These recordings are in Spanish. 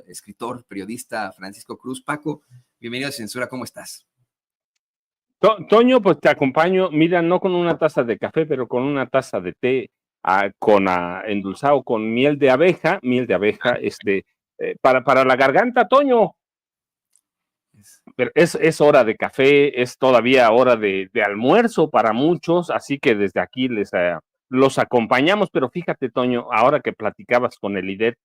escritor, periodista Francisco Cruz. Paco, bienvenido a Censura, ¿cómo estás? Toño, pues te acompaño, mira, no con una taza de café, pero con una taza de té endulzado con miel de abeja, para la garganta, Toño. Pero es hora de café, es todavía hora de almuerzo para muchos, así que desde aquí los acompañamos, pero fíjate, Toño, ahora que platicabas con el IDET,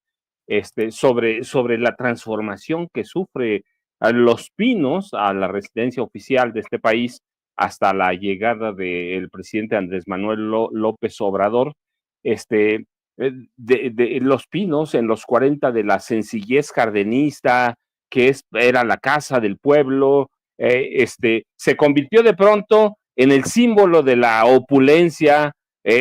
sobre la transformación que sufre a Los Pinos, a la residencia oficial de este país, hasta la llegada del presidente Andrés Manuel López Obrador, de Los Pinos en los 40, de la sencillez jardenista, era la casa del pueblo, se convirtió de pronto en el símbolo de la opulencia,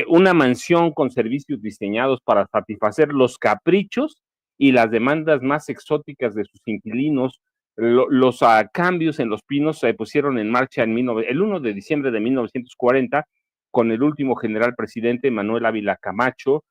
una mansión con servicios diseñados para satisfacer los caprichos y las demandas más exóticas de sus inquilinos. Los cambios en Los Pinos se pusieron en marcha el 1 de diciembre de 1940 con el último general presidente Manuel Ávila Camacho,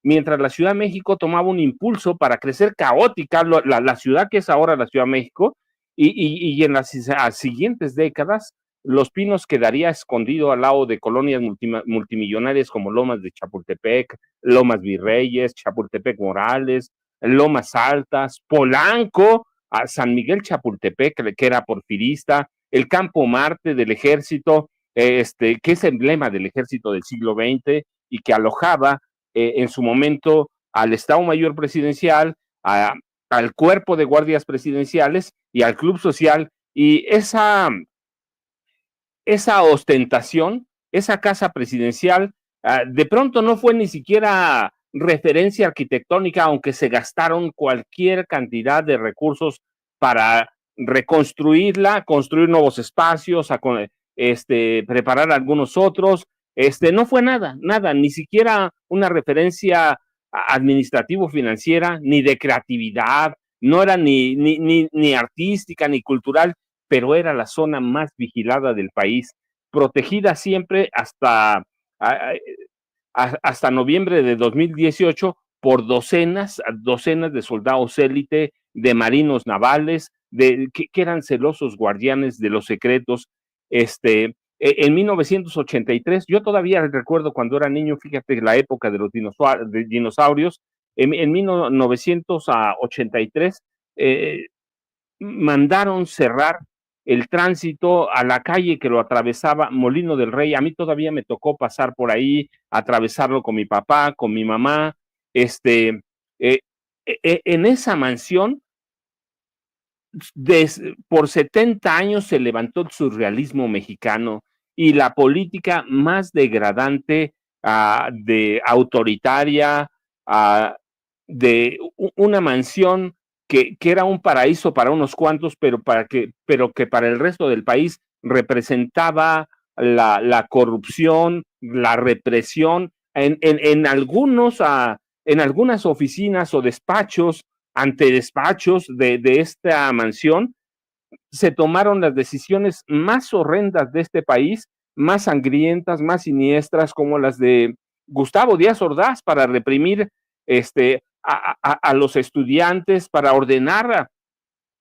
mientras la Ciudad de México tomaba un impulso para crecer caótica, la ciudad que es ahora la Ciudad de México, y en las siguientes décadas Los Pinos quedaría escondido al lado de colonias multimillonarias como Lomas de Chapultepec, Lomas Virreyes, Chapultepec Morales, Lomas Altas, Polanco, a San Miguel Chapultepec, que era porfirista, el Campo Marte del Ejército, que es emblema del Ejército del siglo XX y que alojaba en su momento al Estado Mayor Presidencial, al Cuerpo de Guardias Presidenciales y al Club Social, y esa ostentación, esa casa presidencial, de pronto no fue ni siquiera referencia arquitectónica, aunque se gastaron cualquier cantidad de recursos para reconstruirla, construir nuevos espacios, preparar algunos otros. No fue nada, ni siquiera una referencia administrativo-financiera, ni de creatividad, no era ni artística, ni cultural, pero era la zona más vigilada del país, protegida siempre hasta noviembre de 2018 por docenas de soldados élite, de marinos navales, que eran celosos guardianes de los secretos. En 1983, yo todavía recuerdo cuando era niño, fíjate, la época de los dinosaurios, en 1983 mandaron cerrar el tránsito a la calle que lo atravesaba Molino del Rey. A mí todavía me tocó pasar por ahí, atravesarlo con mi papá, con mi mamá. En esa mansión, por 70 años se levantó el surrealismo mexicano y la política más degradante, de autoritaria, de una mansión que era un paraíso para unos cuantos, pero que para el resto del país representaba la corrupción, la represión. En algunas oficinas o despachos, antedespachos de esta mansión, se tomaron las decisiones más horrendas de este país, más sangrientas, más siniestras, como las de Gustavo Díaz Ordaz, para reprimir a los estudiantes, para ordenar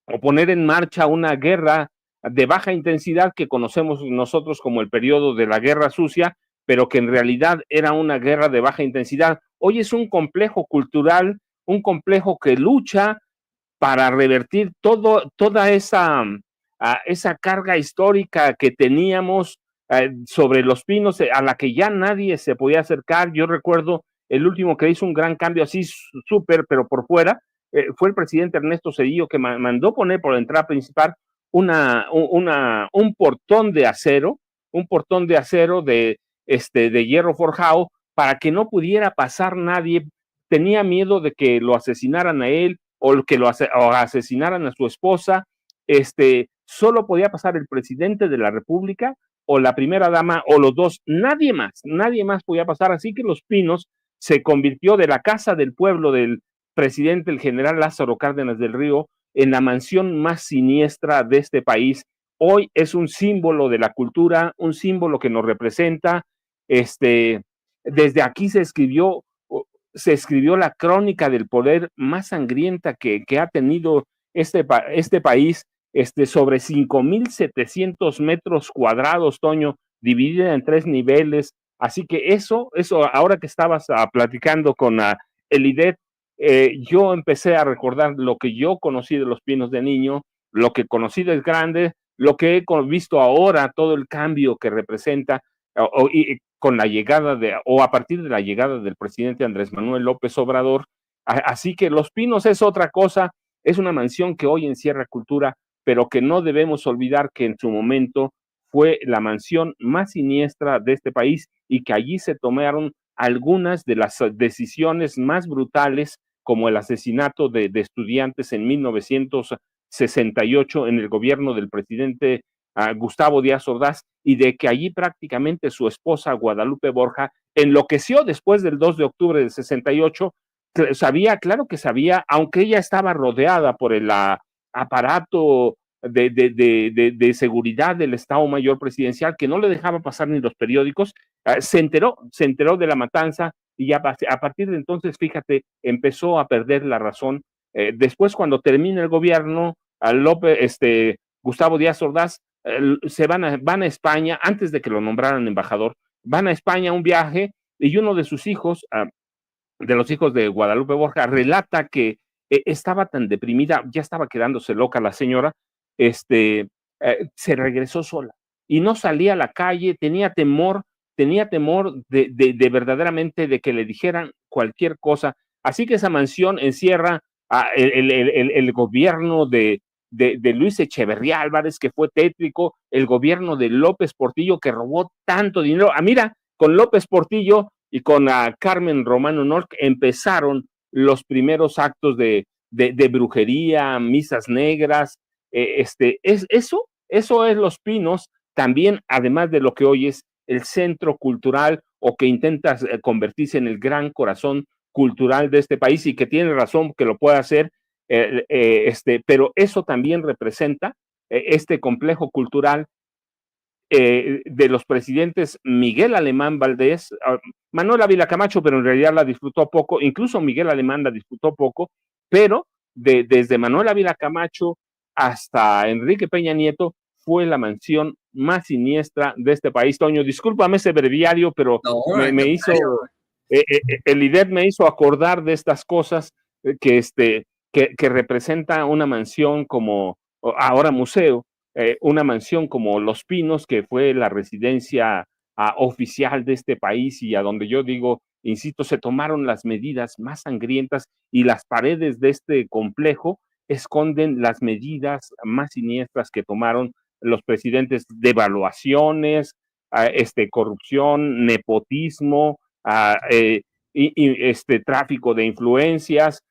o poner en marcha una guerra de baja intensidad que conocemos nosotros como el periodo de la Guerra Sucia, pero que en realidad era una guerra de baja intensidad. Hoy es un complejo cultural, un complejo que lucha para revertir toda esa carga histórica que teníamos sobre Los Pinos, a la que ya nadie se podía acercar. Yo recuerdo el último que hizo un gran cambio así súper, pero por fuera, fue el presidente Ernesto Zedillo, que mandó poner por la entrada principal un portón de acero, de hierro forjado, para que no pudiera pasar nadie. Tenía miedo de que lo asesinaran a él o que o asesinaran a su esposa. Solo podía pasar el presidente de la República o la primera dama o los dos, nadie más podía pasar. Así que Los Pinos se convirtió de la casa del pueblo del presidente, el general Lázaro Cárdenas del Río, en la mansión más siniestra de este país. Hoy es un símbolo de la cultura, un símbolo que nos representa. Desde aquí se escribió se escribió la crónica del poder más sangrienta que ha tenido este país, sobre 5,700 metros cuadrados, Toño, dividida en 3 niveles. Así que eso, ahora que estabas platicando con Elidet, yo empecé a recordar lo que yo conocí de Los Pinos de niño, lo que conocí de grande, lo que he visto ahora, todo el cambio que representa, y con la llegada o a partir de la llegada del presidente Andrés Manuel López Obrador. Así que Los Pinos es otra cosa, es una mansión que hoy encierra cultura, pero que no debemos olvidar que en su momento fue la mansión más siniestra de este país y que allí se tomaron algunas de las decisiones más brutales, como el asesinato de estudiantes en 1968 en el gobierno del presidente Gustavo Díaz Ordaz, y de que allí prácticamente su esposa Guadalupe Borja enloqueció después del 2 de octubre del 68. Claro que sabía, aunque ella estaba rodeada por el aparato de seguridad del Estado Mayor Presidencial, que no le dejaba pasar ni los periódicos, se enteró de la matanza, y ya a partir de entonces, fíjate, empezó a perder la razón. Después, cuando termina el gobierno, Gustavo Díaz Ordaz, van a España, antes de que lo nombraran embajador, van a España a un viaje, y uno de sus hijos, de los hijos de Guadalupe Borja, relata que estaba tan deprimida, ya estaba quedándose loca la señora, se regresó sola y no salía a la calle, tenía temor de verdaderamente de que le dijeran cualquier cosa. Así que esa mansión encierra el gobierno de Luis Echeverría Álvarez, que fue tétrico, el gobierno de López Portillo, que robó tanto dinero. Mira, con López Portillo y con Carmen Romano Nork empezaron los primeros actos de brujería, misas negras. Eso es Los Pinos, también, además de lo que hoy es el centro cultural, o que intenta convertirse en el gran corazón cultural de este país, y que tiene razón que lo puede hacer, pero eso también representa este complejo cultural de los presidentes Miguel Alemán Valdés, Manuel Ávila Camacho, pero en realidad la disfrutó poco, incluso Miguel Alemán la disfrutó poco, pero desde Manuel Ávila Camacho hasta Enrique Peña Nieto fue la mansión más siniestra de este país. Toño, discúlpame ese breviario, pero no, me hizo, el IDET me hizo acordar de estas cosas que representa una mansión como ahora museo, una mansión como Los Pinos, que fue la residencia oficial de este país, y a donde yo digo, insisto, se tomaron las medidas más sangrientas, y las paredes de este complejo esconden las medidas más siniestras que tomaron los presidentes: devaluaciones, corrupción, nepotismo, tráfico de influencias.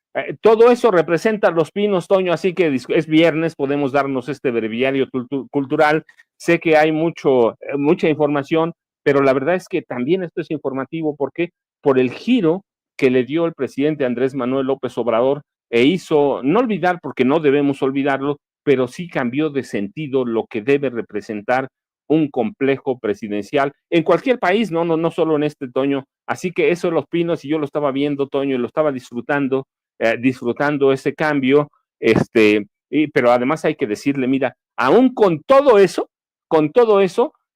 Todo eso representa Los Pinos, Toño, así que es viernes, podemos darnos este breviario cultural. Sé que hay mucha información, pero la verdad es que también esto es informativo, porque por el giro que le dio el presidente Andrés Manuel López Obrador, hizo, no olvidar, porque no debemos olvidarlo, pero sí cambió de sentido lo que debe representar un complejo presidencial en cualquier país, no solo en este, Toño. Así que eso, Los Pinos, y yo lo estaba viendo, Toño, y lo estaba disfrutando ese cambio, pero además hay que decirle, mira, aún con todo eso,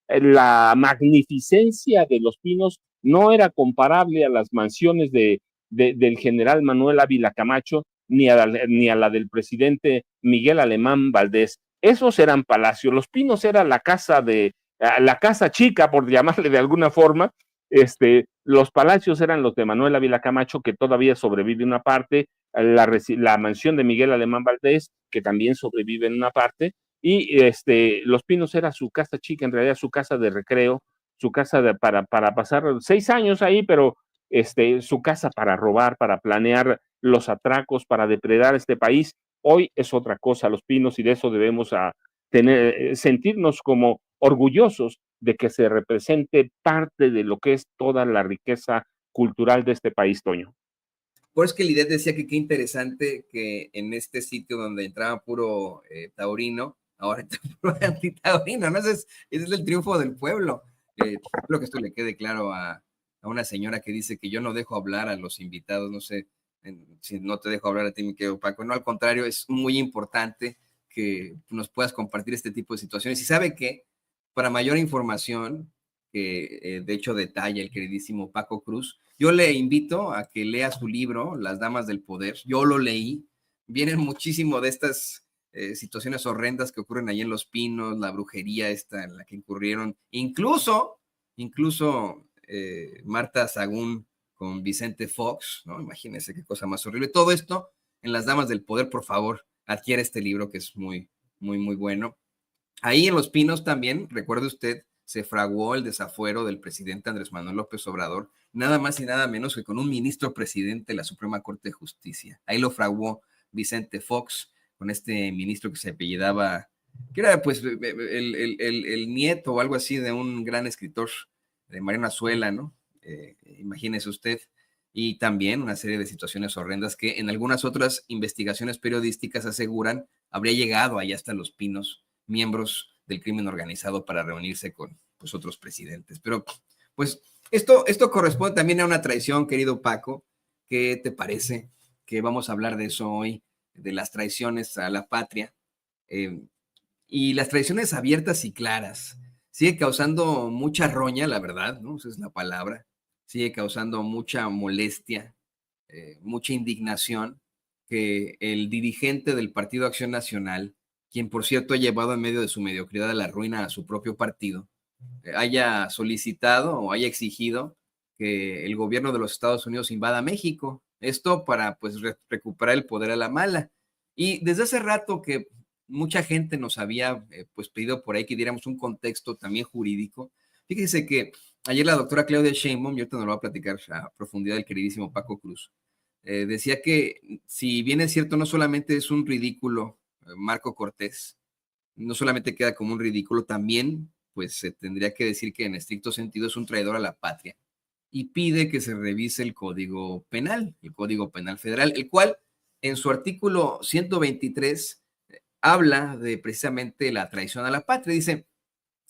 la magnificencia de Los Pinos no era comparable a las mansiones del general Manuel Ávila Camacho, ni a la del presidente Miguel Alemán Valdés. Esos eran palacios. Los Pinos era la casa chica, por llamarle de alguna forma. Los palacios eran los de Manuel Ávila Camacho, que todavía sobrevive una parte, la mansión de Miguel Alemán Valdés, que también sobrevive en una parte, y Los Pinos era su casa chica, en realidad su casa de recreo, su casa para pasar 6 años ahí, pero su casa para robar, para planear los atracos, para depredar este país. Hoy es otra cosa, Los Pinos, y de eso debemos sentirnos como orgullosos de que se represente parte de lo que es toda la riqueza cultural de este país, Toño. Por eso que Lidet decía que qué interesante que en este sitio donde entraba puro taurino, ahora está puro antitaurino, ¿no? Ese es el triunfo del pueblo. Espero que esto le quede claro a a una señora que dice que yo no dejo hablar a los invitados, no sé si no te dejo hablar a ti, mi querido Paco. No, al contrario, es muy importante que nos puedas compartir este tipo de situaciones. Y sabe que para mayor información, que de hecho detalla el queridísimo Paco Cruz, yo le invito a que lea su libro, Las Damas del Poder. Yo lo leí. Vienen muchísimo de estas situaciones horrendas que ocurren ahí en Los Pinos, la brujería esta en la que incurrieron, incluso Marta Sagún con Vicente Fox, ¿no? Imagínense qué cosa más horrible. Todo esto en Las Damas del Poder, por favor, adquiere este libro que es muy, muy, muy bueno. Ahí en Los Pinos también, recuerde usted, se fraguó el desafuero del presidente Andrés Manuel López Obrador, nada más y nada menos que con un ministro presidente de la Suprema Corte de Justicia. Ahí lo fraguó Vicente Fox, con este ministro que se apellidaba, que era pues el nieto o algo así de un gran escritor, de Mariano Azuela, ¿no? Imagínese usted. Y también una serie de situaciones horrendas que en algunas otras investigaciones periodísticas aseguran habría llegado allá hasta Los Pinos miembros del crimen organizado para reunirse con pues, otros presidentes. Pero pues esto corresponde también a una traición, querido Paco. ¿Qué te parece? Que vamos a hablar de eso hoy, de las traiciones a la patria. Y las traiciones abiertas y claras. Sigue causando mucha roña, la verdad, ¿no? Esa es la palabra. Sigue causando mucha molestia, mucha indignación que el dirigente del Partido Acción Nacional, quien por cierto ha llevado en medio de su mediocridad a la ruina a su propio partido, haya solicitado o haya exigido que el gobierno de los Estados Unidos invada México. Esto para pues recuperar el poder a la mala. Y desde hace rato que mucha gente nos había pues pedido por ahí que diéramos un contexto también jurídico. Fíjense que ayer la doctora Claudia Sheinbaum, y ahorita nos lo va a platicar a profundidad el queridísimo Paco Cruz, decía que si bien es cierto, no solamente es un ridículo Marco Cortés, no solamente queda como un ridículo, también pues se tendría que decir que en estricto sentido es un traidor a la patria y pide que se revise el Código Penal, el Código Penal Federal, el cual en su artículo 123 habla de precisamente la traición a la patria. Dice,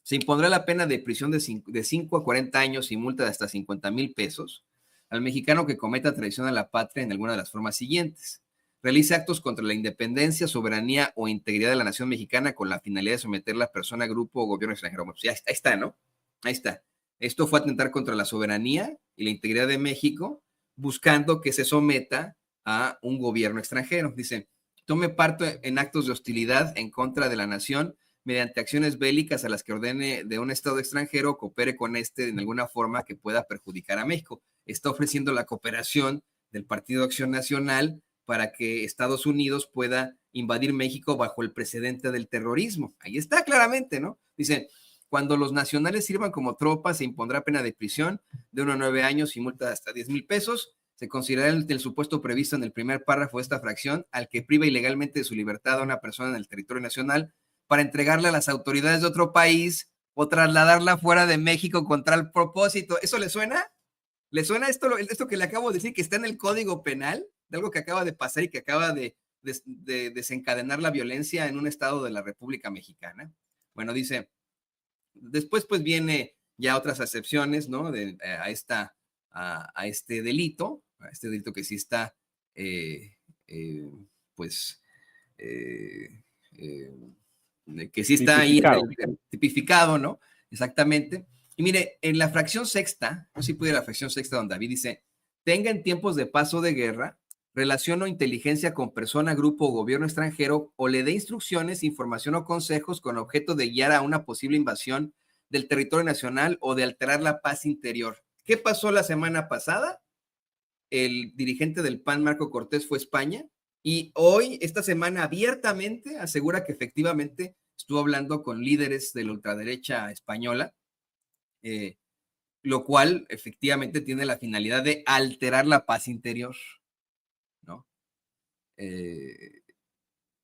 se impondrá la pena de prisión de 5 a 40 años y multa de hasta 50,000 pesos al mexicano que cometa traición a la patria en alguna de las formas siguientes. Realice actos contra la independencia, soberanía o integridad de la nación mexicana con la finalidad de someterla a persona, grupo o gobierno extranjero. Pues ya, ahí está, ¿no? Ahí está. Esto fue atentar contra la soberanía y la integridad de México, buscando que se someta a un gobierno extranjero. Dice, tome parte en actos de hostilidad en contra de la nación mediante acciones bélicas a las que ordene de un Estado extranjero o coopere con este en alguna forma que pueda perjudicar a México. Está ofreciendo la cooperación del Partido Acción Nacional para que Estados Unidos pueda invadir México bajo el precedente del terrorismo. Ahí está claramente, ¿no? Dice, cuando los nacionales sirvan como tropas, se impondrá pena de prisión de 1 a 9 años y multa de hasta 10,000 pesos. Se considerará el supuesto previsto en el primer párrafo de esta fracción al que priva ilegalmente de su libertad a una persona en el territorio nacional para entregarla a las autoridades de otro país o trasladarla fuera de México con tal propósito. ¿Eso le suena? ¿Le suena esto que le acabo de decir, que está en el Código Penal, de algo que acaba de pasar y que acaba de desencadenar la violencia en un estado de la República Mexicana? Bueno, dice, después pues viene ya otras excepciones, ¿no? A este delito que sí está, pues, que sí está tipificado. ahí tipificado, ¿no? Exactamente. Y mire, en la fracción sexta, no sé si puede la fracción sexta donde David dice, tenga en tiempos de paso de guerra, relación o inteligencia con persona, grupo o gobierno extranjero o le dé instrucciones, información o consejos con objeto de guiar a una posible invasión del territorio nacional o de alterar la paz interior. ¿Qué pasó la semana pasada? El dirigente del PAN, Marco Cortés, fue a España y hoy, esta semana, abiertamente asegura que efectivamente estuvo hablando con líderes de la ultraderecha española, lo cual efectivamente tiene la finalidad de alterar la paz interior, ¿no?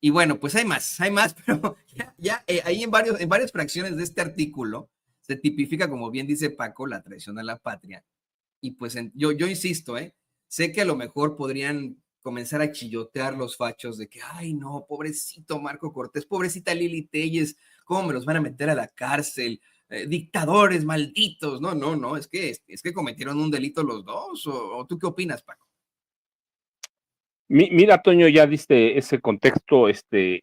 Y bueno, pues hay más, pero ya ahí en varias fracciones de este artículo se tipifica, como bien dice Paco, la traición a la patria. Y pues yo insisto, sé que a lo mejor podrían comenzar a chillotear los fachos de que, ay no, pobrecito Marco Cortés, pobrecita Lili Telles, ¿cómo me los van a meter a la cárcel? dictadores malditos. No, no, no, es que cometieron un delito los dos. ¿O tú qué opinas, Paco? Mira, Toño, ya diste ese contexto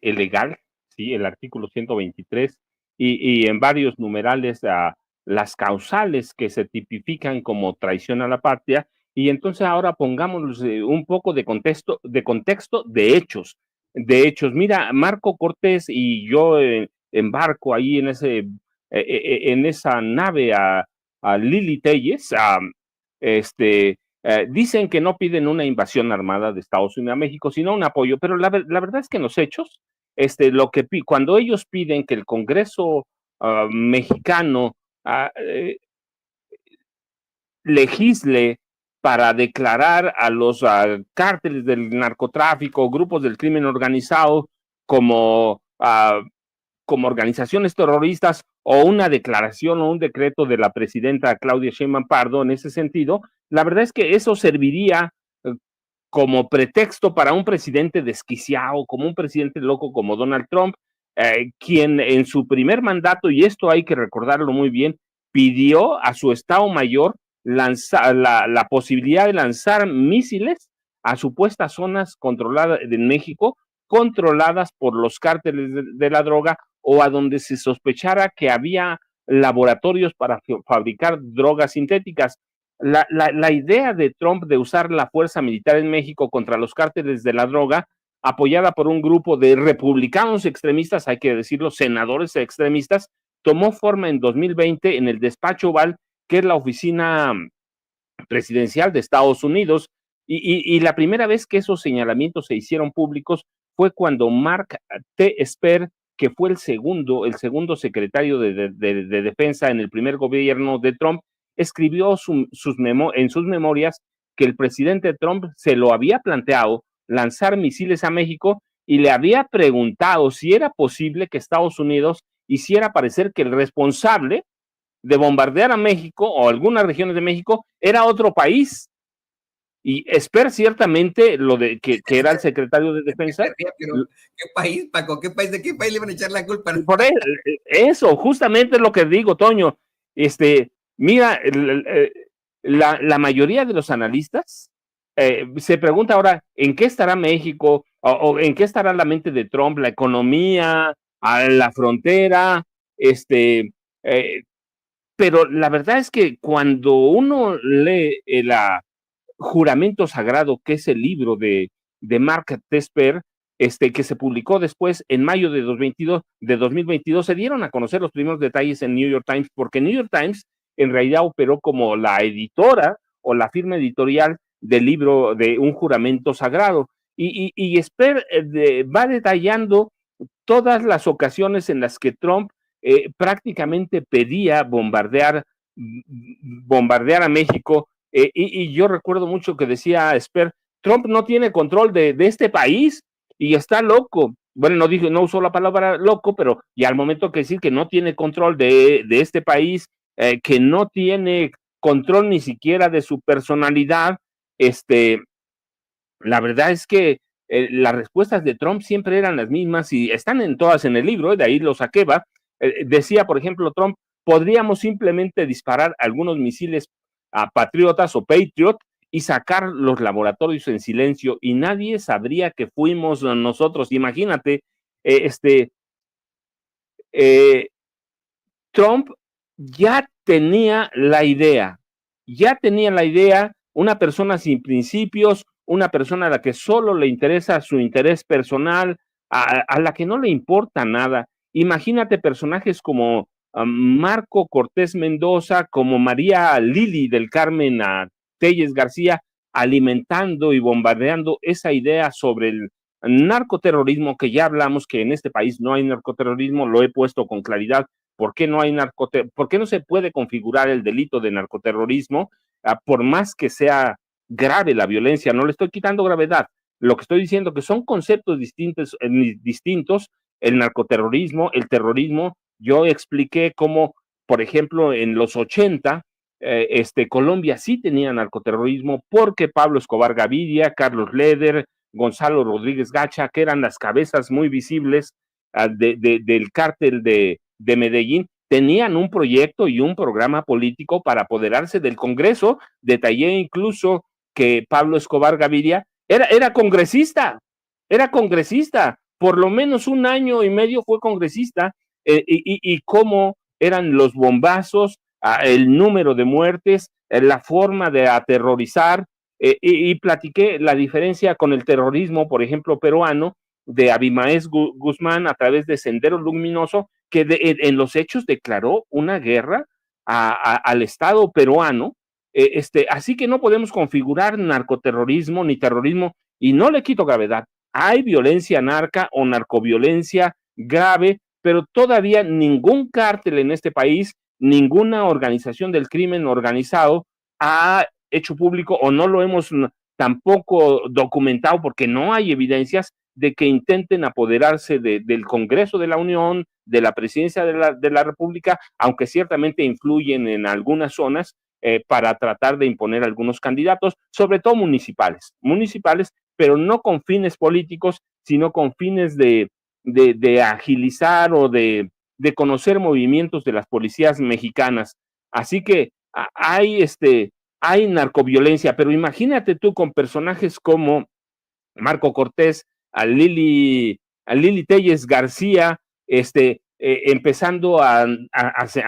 legal, ¿sí? El artículo 123 y en varios numerales las causales que se tipifican como traición a la patria. Y entonces ahora pongamos un poco de contexto de hechos. De hechos, mira, Marco Cortés y yo embarco ahí en esa nave a Lili Telles, dicen que no piden una invasión armada de Estados Unidos a México, sino un apoyo, pero la verdad es que en los hechos, cuando ellos piden que el Congreso mexicano legisle para declarar a los cárteles del narcotráfico, grupos del crimen organizado como organizaciones terroristas, o una declaración o un decreto de la presidenta Claudia Sheinbaum Pardo en ese sentido, la verdad es que eso serviría como pretexto para un presidente desquiciado, como un presidente loco como Donald Trump, quien en su primer mandato, y esto hay que recordarlo muy bien, pidió a su Estado Mayor la posibilidad de lanzar misiles a supuestas zonas controladas en México, controladas por los cárteles de la droga, o a donde se sospechara que había laboratorios para fabricar drogas sintéticas. La idea de Trump de usar la fuerza militar en México contra los cárteles de la droga, apoyada por un grupo de republicanos extremistas, hay que decirlo, senadores extremistas, tomó forma en 2020 en el despacho Oval, que es la oficina presidencial de Estados Unidos, y la primera vez que esos señalamientos se hicieron públicos fue cuando Mark T. Esper, que fue el segundo secretario de Defensa en el primer gobierno de Trump, escribió en sus memorias que el presidente Trump se lo había planteado lanzar misiles a México y le había preguntado si era posible que Estados Unidos hiciera parecer que el responsable de bombardear a México o algunas regiones de México era otro país. Y Esper ciertamente que era el secretario de Defensa. Pero, ¿qué país, Paco? ¿De qué país le iban a echar la culpa? Por eso, justamente es lo que digo, Toño. Mira, la mayoría de los analistas se pregunta ahora en qué estará México o en qué estará la mente de Trump, la economía, a la frontera, pero la verdad es que cuando uno lee Juramento Sagrado, que es el libro de Mark Tesper, que se publicó después en mayo de 2022, se dieron a conocer los primeros detalles en New York Times, porque New York Times en realidad operó como la editora o la firma editorial del libro de Un Juramento Sagrado. Y Esper va detallando todas las ocasiones en las que Trump prácticamente pedía bombardear a México, y yo recuerdo mucho que decía Esper, Trump no tiene control de este país y está loco. Bueno, no usó la palabra loco, pero ya al momento que decir que no tiene control de este país, que no tiene control ni siquiera de su personalidad, la verdad es que las respuestas de Trump siempre eran las mismas y están todas en el libro, de ahí lo saqué, decía, por ejemplo, Trump, podríamos simplemente disparar algunos misiles a Patriotas o Patriot y sacar los laboratorios en silencio y nadie sabría que fuimos nosotros. Imagínate, Trump ya tenía la idea, una persona sin principios, una persona a la que solo le interesa su interés personal, a la que no le importa nada. Imagínate personajes como Marco Cortés Mendoza, como María Lili del Carmen Telles García, alimentando y bombardeando esa idea sobre el narcoterrorismo, que ya hablamos que en este país no hay narcoterrorismo, lo he puesto con claridad. ¿Por qué no se puede configurar el delito de narcoterrorismo? Por más que sea grave la violencia, no le estoy quitando gravedad. Lo que estoy diciendo que son conceptos distintos, el narcoterrorismo, el terrorismo. Yo expliqué cómo, por ejemplo, en los 80, Colombia sí tenía narcoterrorismo porque Pablo Escobar Gaviria, Carlos Leder, Gonzalo Rodríguez Gacha, que eran las cabezas muy visibles del cártel de Medellín, tenían un proyecto y un programa político para apoderarse del Congreso. Detallé incluso que Pablo Escobar Gaviria era congresista, por lo menos un año y medio fue congresista, y cómo eran los bombazos, el número de muertes, la forma de aterrorizar, y platiqué la diferencia con el terrorismo, por ejemplo, peruano, de Abimaez Guzmán a través de Sendero Luminoso, que en los hechos declaró una guerra al Estado peruano. Así que no podemos configurar narcoterrorismo ni terrorismo, y no le quito gravedad. Hay violencia narca o narcoviolencia grave, pero todavía ningún cártel en este país, ninguna organización del crimen organizado ha hecho público, o no lo hemos tampoco documentado porque no hay evidencias de que intenten apoderarse del Congreso de la Unión, de la presidencia de la República, aunque ciertamente influyen en algunas zonas, para tratar de imponer algunos candidatos, sobre todo municipales, pero no con fines políticos, sino con fines de agilizar o de conocer movimientos de las policías mexicanas. Así que hay narcoviolencia, pero imagínate tú con personajes como Marco Cortés, a Lili Telles García, empezando a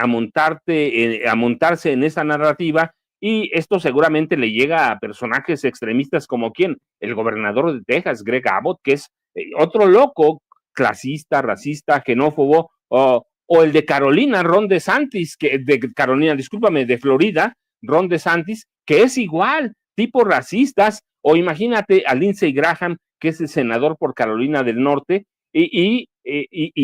montarse en esa narrativa, y esto seguramente le llega a personajes extremistas como ¿quién? El gobernador de Texas, Greg Abbott, que es otro loco, clasista, racista, xenófobo, o el de Carolina, Ron DeSantis, de Florida, Ron DeSantis, que es igual, tipo racistas, o imagínate a Lindsey Graham, que es el senador por Carolina del Norte, y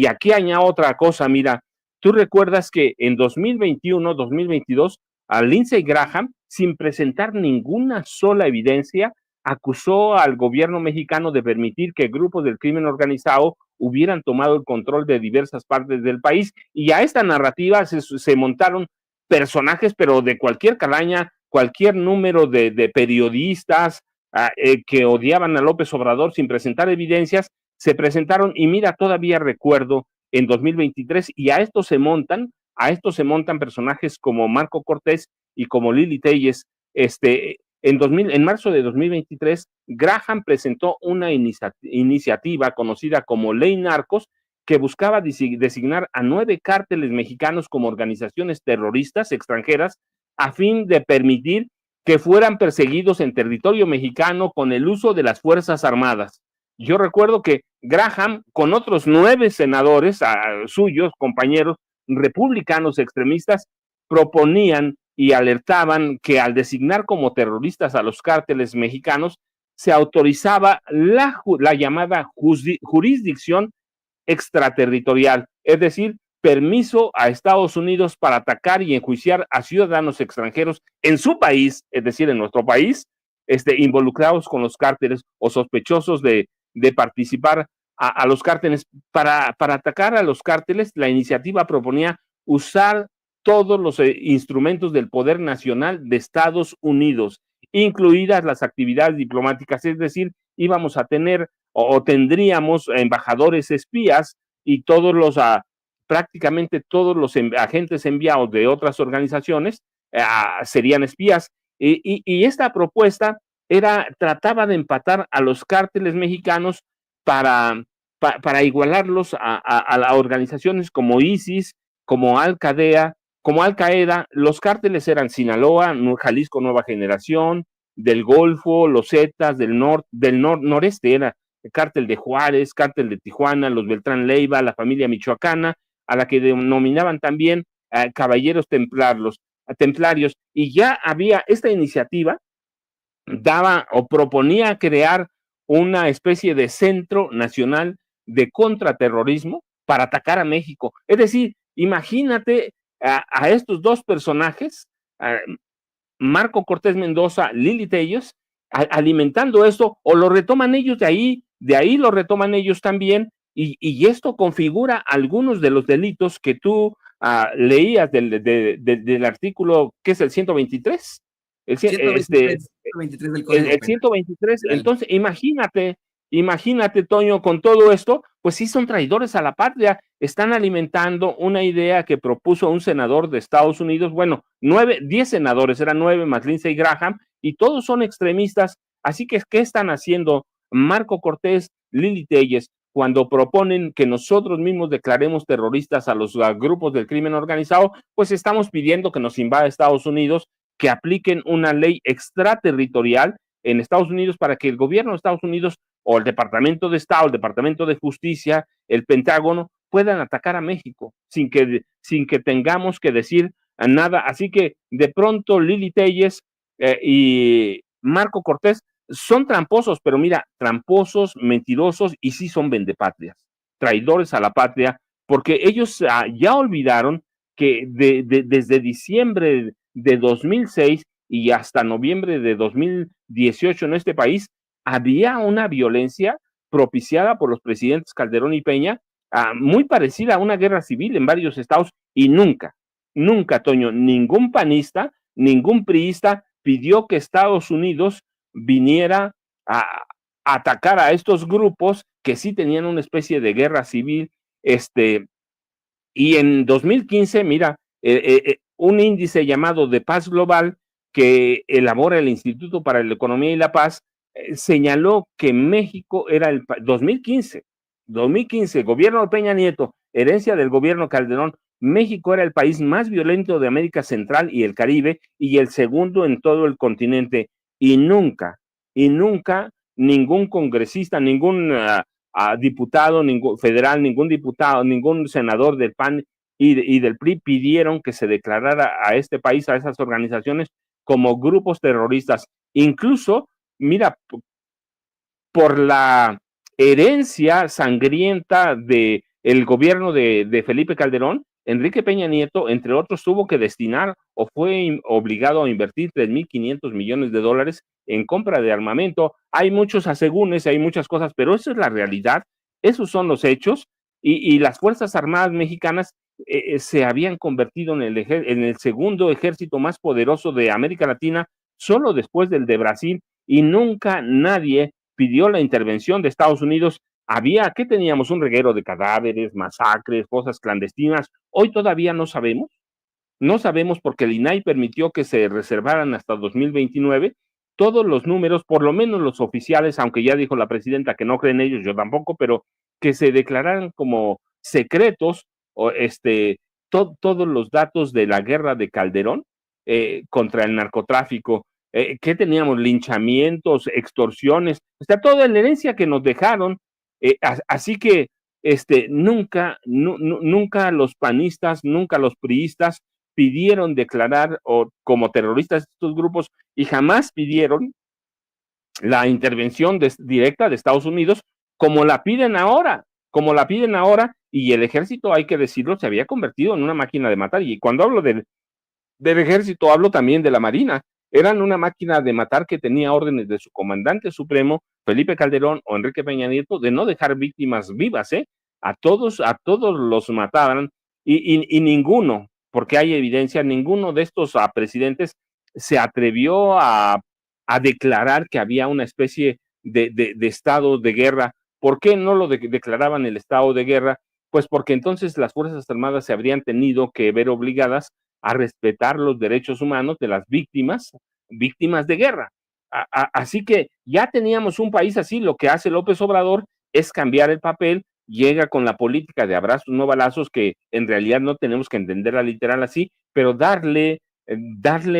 aquí añado otra cosa. Mira, tú recuerdas que en 2021, 2022, a Lindsey Graham, sin presentar ninguna sola evidencia, acusó al gobierno mexicano de permitir que grupos del crimen organizado hubieran tomado el control de diversas partes del país, y a esta narrativa se montaron personajes, pero de cualquier calaña, cualquier número de periodistas que odiaban a López Obrador sin presentar evidencias, se presentaron, y mira, todavía recuerdo en 2023, y a esto se montan personajes como Marco Cortés y como Lili Telles. En marzo de 2023, Graham presentó una iniciativa conocida como Ley Narcos, que buscaba designar a 9 cárteles mexicanos como organizaciones terroristas extranjeras, a fin de permitir que fueran perseguidos en territorio mexicano con el uso de las Fuerzas Armadas. Yo recuerdo que Graham, con otros 9 senadores suyos, compañeros republicanos extremistas, proponían y alertaban que al designar como terroristas a los cárteles mexicanos, se autorizaba la llamada jurisdicción extraterritorial, es decir, permiso a Estados Unidos para atacar y enjuiciar a ciudadanos extranjeros en su país, es decir, en nuestro país, involucrados con los cárteles o sospechosos de participar a los cárteles. Para atacar a los cárteles, la iniciativa proponía usar todos los instrumentos del poder nacional de Estados Unidos, incluidas las actividades diplomáticas, es decir, íbamos a tener o tendríamos embajadores espías, y prácticamente todos los agentes enviados de otras organizaciones serían espías. Y esta propuesta trataba de empatar a los cárteles mexicanos para igualarlos a las organizaciones como ISIS, como Al-Qaeda. Los cárteles eran Sinaloa, Jalisco Nueva Generación, del Golfo, los Zetas, del noreste era el cártel de Juárez, cártel de Tijuana, los Beltrán Leiva, la familia michoacana, a la que denominaban también caballeros templarios, y ya había esta iniciativa, daba o proponía crear una especie de centro nacional de contraterrorismo para atacar a México. Es decir, imagínate a estos dos personajes, Marco Cortés Mendoza, Lili Telles, alimentando esto, o lo retoman ellos de ahí lo retoman ellos también, y esto configura algunos de los delitos que tú leías del artículo, que es el 123. El 123 del Código Penal. 123. Entonces, imagínate, Toño, con todo esto, pues sí son traidores a la patria, están alimentando una idea que propuso un senador de Estados Unidos, bueno, 10 senadores, eran 9 más Lindsey Graham, y todos son extremistas, así que, ¿qué están haciendo Marco Cortés, Lili Telles, cuando proponen que nosotros mismos declaremos terroristas a los grupos del crimen organizado? Pues estamos pidiendo que nos invada Estados Unidos, que apliquen una ley extraterritorial en Estados Unidos para que el gobierno de Estados Unidos o el Departamento de Estado, el Departamento de Justicia, el Pentágono, puedan atacar a México sin que tengamos que decir nada. Así que de pronto Lili Telles y Marco Cortés son tramposos, pero mira, tramposos, mentirosos y sí son vendepatrias, traidores a la patria, porque ellos ya olvidaron que desde diciembre de 2006 y hasta noviembre de 2018 en este país había una violencia propiciada por los presidentes Calderón y Peña, muy parecida a una guerra civil en varios estados, y nunca, Toño, ningún panista, ningún priista pidió que Estados Unidos viniera a atacar a estos grupos que sí tenían una especie de guerra civil, y en 2015, mira, un índice llamado de Paz Global que elabora el Instituto para la Economía y la Paz señaló que México era el 2015, gobierno de Peña Nieto, herencia del gobierno Calderón, México era el país más violento de América Central y el Caribe y el segundo en todo el continente, y nunca ningún congresista, ningún diputado ningún federal, ningún diputado, ningún senador del PAN y del PRI pidieron que se declarara a este país, a esas organizaciones, como grupos terroristas. Incluso, mira, por la herencia sangrienta de el gobierno de Felipe Calderón, Enrique Peña Nieto, entre otros, tuvo que destinar o fue obligado a invertir 3.500 millones de dólares en compra de armamento. Hay muchos asegúnes, hay muchas cosas, pero esa es la realidad, esos son los hechos, y las Fuerzas Armadas mexicanas se habían convertido en el segundo ejército más poderoso de América Latina, solo después del de Brasil, y nunca nadie pidió la intervención de Estados Unidos. ¿Qué teníamos? Un reguero de cadáveres, masacres, cosas clandestinas. Hoy todavía no sabemos. No sabemos porque el INAI permitió que se reservaran hasta 2029 todos los números, por lo menos los oficiales, aunque ya dijo la presidenta que no creen ellos, yo tampoco, pero que se declararan como secretos todos los datos de la guerra de Calderón contra el narcotráfico. ¿Qué teníamos? Linchamientos, extorsiones, toda la herencia que nos dejaron. Así que nunca los panistas, nunca los priistas pidieron declarar como terroristas estos grupos y jamás pidieron la intervención directa de Estados Unidos como la piden ahora, y el ejército, hay que decirlo, se había convertido en una máquina de matar. Y cuando hablo del ejército, hablo también de la Marina. Eran una máquina de matar que tenía órdenes de su comandante supremo, Felipe Calderón o Enrique Peña Nieto, de no dejar víctimas vivas, a todos los mataban, y ninguno, porque hay evidencia, ninguno de estos presidentes se atrevió a declarar que había una especie de estado de guerra. ¿Por qué no lo declaraban el estado de guerra? Pues porque entonces las Fuerzas Armadas se habrían tenido que ver obligadas a respetar los derechos humanos de las víctimas de guerra. Así que ya teníamos un país así. Lo que hace López Obrador es cambiar el papel, llega con la política de abrazos no balazos, que en realidad no tenemos que entenderla literal así, pero darle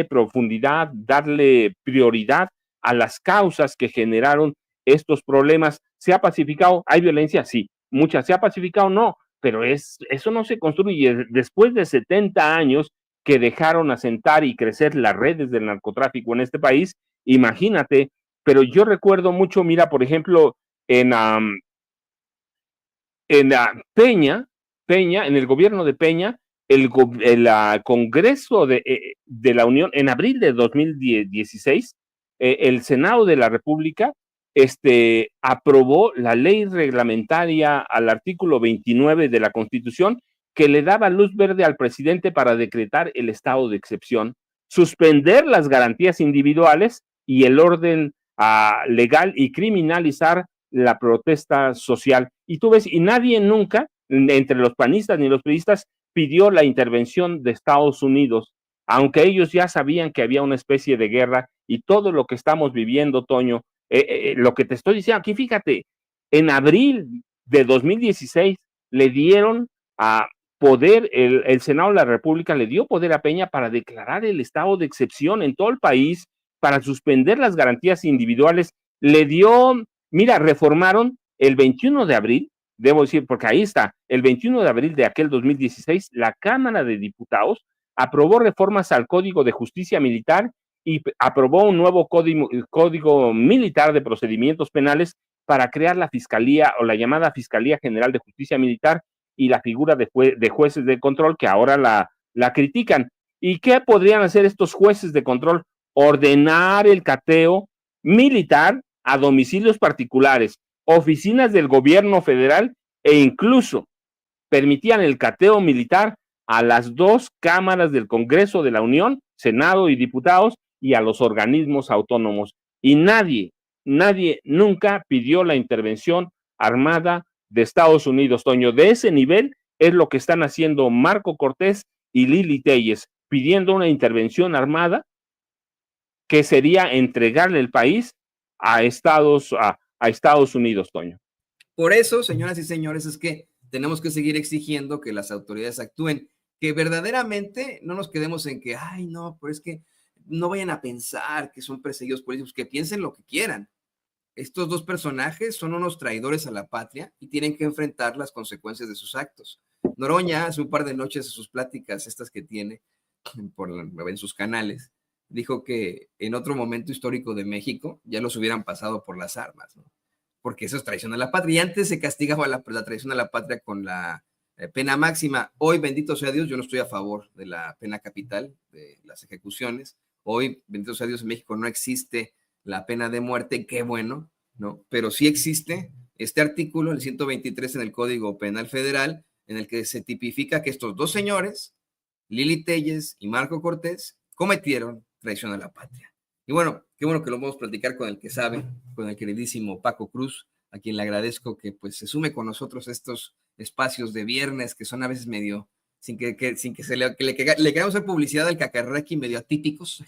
profundidad, darle prioridad a las causas que generaron estos problemas. ¿Se ha pacificado? ¿Hay violencia? Sí. ¿Mucha? ¿Se ha pacificado? No, pero eso no se construye. Después de 70 años que dejaron asentar y crecer las redes del narcotráfico en este país, imagínate. Pero yo recuerdo mucho, mira, por ejemplo, en Peña, en el gobierno de Peña, el Congreso de la Unión, en abril de 2016, el Senado de la República aprobó la ley reglamentaria al artículo 29 de la Constitución, que le daba luz verde al presidente para decretar el estado de excepción, suspender las garantías individuales y el orden legal y criminalizar la protesta social. Y tú ves, y nadie nunca, entre los panistas ni los priistas, pidió la intervención de Estados Unidos, aunque ellos ya sabían que había una especie de guerra y todo lo que estamos viviendo, Toño, lo que te estoy diciendo aquí, fíjate, en abril de 2016 le dieron a poder, el Senado de la República le dio poder a Peña para declarar el estado de excepción en todo el país, para suspender las garantías individuales, le dio, mira, reformaron el 21 de abril, debo decir, porque ahí está, el 21 de abril de aquel 2016, la Cámara de Diputados aprobó reformas al Código de Justicia Militar y aprobó un nuevo código militar de procedimientos penales para crear la Fiscalía o la llamada Fiscalía General de Justicia Militar y la figura de jueces de control que ahora la critican. ¿Y qué podrían hacer estos jueces de control? Ordenar el cateo militar a domicilios particulares, oficinas del gobierno federal e incluso permitían el cateo militar a las dos cámaras del Congreso de la Unión, Senado y diputados, y a los organismos autónomos. Y nadie nunca pidió la intervención armada de Estados Unidos, Toño. De ese nivel es lo que están haciendo Marco Cortés y Lili Téllez, pidiendo una intervención armada que sería entregarle el país a Estados Unidos, Toño. Por eso, señoras y señores, es que tenemos que seguir exigiendo que las autoridades actúen, que verdaderamente no nos quedemos en que, ay, no, pero es que no vayan a pensar que son perseguidos políticos, que piensen lo que quieran. Estos dos personajes son unos traidores a la patria y tienen que enfrentar las consecuencias de sus actos. Noroña, hace un par de noches, en sus pláticas, estas que tiene en sus canales, dijo que en otro momento histórico de México ya los hubieran pasado por las armas, ¿no? Porque eso es traición a la patria. Y antes se castigaba la traición a la patria con la pena máxima. Hoy, bendito sea Dios, yo no estoy a favor de la pena capital, de las ejecuciones. Hoy, bendito sea Dios, en México no existe la pena de muerte, qué bueno, ¿no? Pero sí existe este artículo, el 123 en el Código Penal Federal, en el que se tipifica que estos dos señores, Lili Téllez y Marco Cortés, cometieron traición a la patria. Y bueno, qué bueno que lo podemos platicar con el que sabe, con el queridísimo Paco Cruz, a quien le agradezco que pues se sume con nosotros estos espacios de viernes que son a veces medio, sin que le queramos hacer publicidad al cacarraqui, medio atípicos.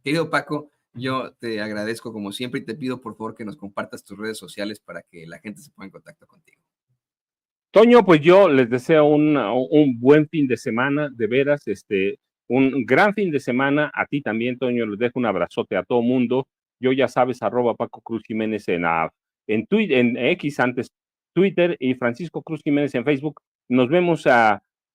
Querido Paco, yo te agradezco como siempre y te pido por favor que nos compartas tus redes sociales para que la gente se ponga en contacto contigo. Toño, pues yo les deseo un buen fin de semana, de veras, un gran fin de semana. A ti también, Toño, les dejo un abrazote a todo mundo. Yo ya sabes, @Paco Cruz Jiménez en Twitter, en X, antes Twitter, y Francisco Cruz Jiménez en Facebook. Nos vemos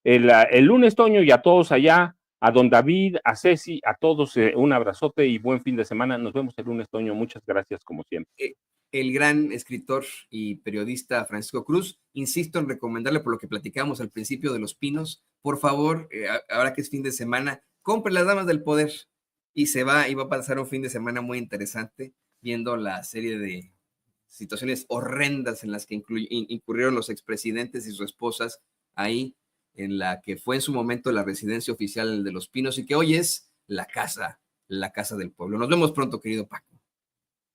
el lunes, Toño, y a todos allá, a don David, a Ceci, a todos un abrazote y buen fin de semana. Nos vemos el lunes, Toño. Muchas gracias, como siempre. El gran escritor y periodista Francisco Cruz, insisto en recomendarle por lo que platicamos al principio de Los Pinos, por favor, ahora que es fin de semana, compre Las Damas del Poder y va a pasar un fin de semana muy interesante viendo la serie de situaciones horrendas en las que incurrieron los expresidentes y sus esposas ahí, en la que fue en su momento la residencia oficial de Los Pinos y que hoy es la casa del pueblo. Nos vemos pronto, querido Paco.